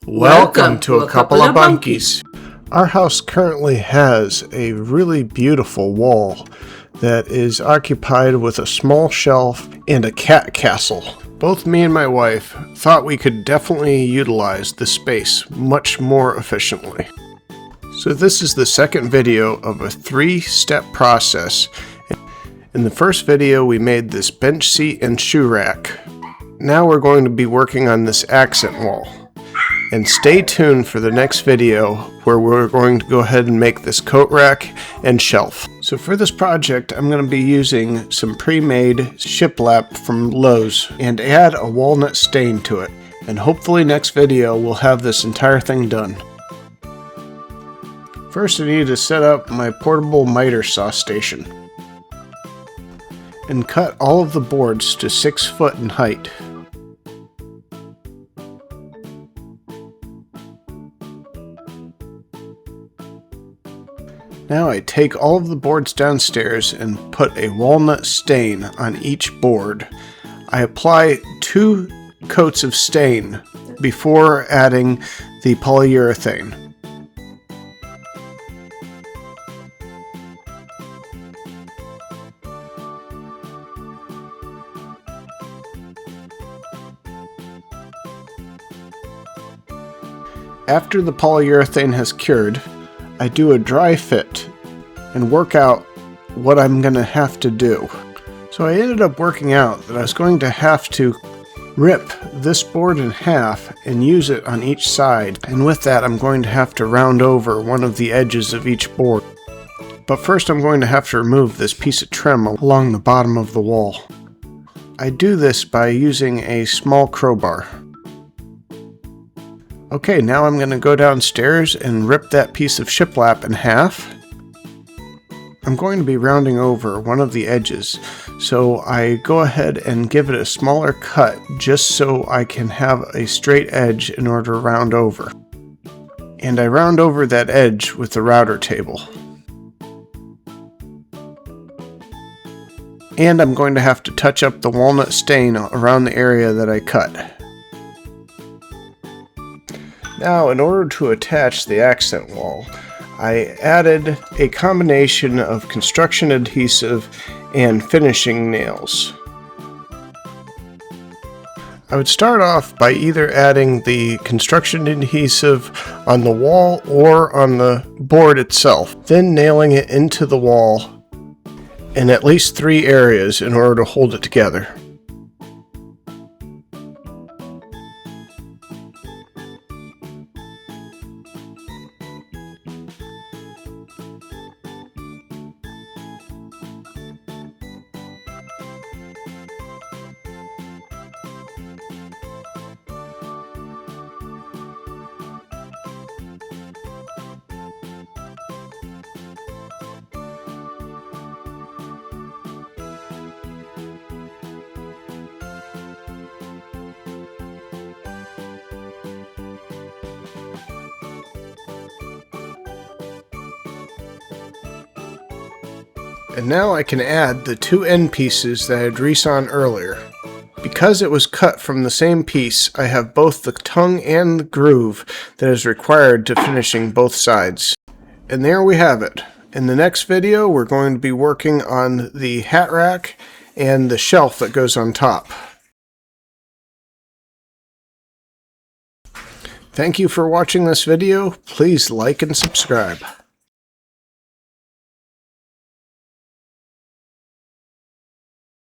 Welcome to a couple of bunkies. Our house currently has a really beautiful wall that is occupied with a small shelf and a cat castle. Both me and my wife thought we could definitely utilize the space much more efficiently. So this is the second video of a 3-step process. In the first video we made this bench seat and shoe rack. Now we're going to be working on this accent wall. And stay tuned for the next video where we're going to go ahead and make this coat rack and shelf. So for this project I'm going to be using some pre-made shiplap from Lowe's and add a walnut stain to it. And hopefully next video we'll have this entire thing done. First I need to set up my portable miter saw station and cut all of the boards to 6 foot in height. Now I take all of the boards downstairs and put a walnut stain on each board. I apply 2 coats of stain before adding the polyurethane. After the polyurethane has cured, I do a dry fit and work out what I'm going to have to do. So I ended up working out that I was going to have to rip this board in half and use it on each side. And with that I'm going to have to round over one of the edges of each board. But first I'm going to have to remove this piece of trim along the bottom of the wall. I do this by using a small crowbar. Okay, now I'm going to go downstairs and rip that piece of shiplap in half. I'm going to be rounding over one of the edges, so I go ahead and give it a smaller cut just so I can have a straight edge in order to round over. And I round over that edge with the router table. And I'm going to have to touch up the walnut stain around the area that I cut. Now, in order to attach the accent wall, I added a combination of construction adhesive and finishing nails. I would start off by either adding the construction adhesive on the wall or on the board itself, then nailing it into the wall in at least 3 areas in order to hold it together. And now I can add the 2 end pieces that I had greased on earlier. Because it was cut from the same piece, I have both the tongue and the groove that is required to finishing both sides. And there we have it. In the next video, we're going to be working on the hat rack and the shelf that goes on top. Thank you for watching this video. Please like and subscribe.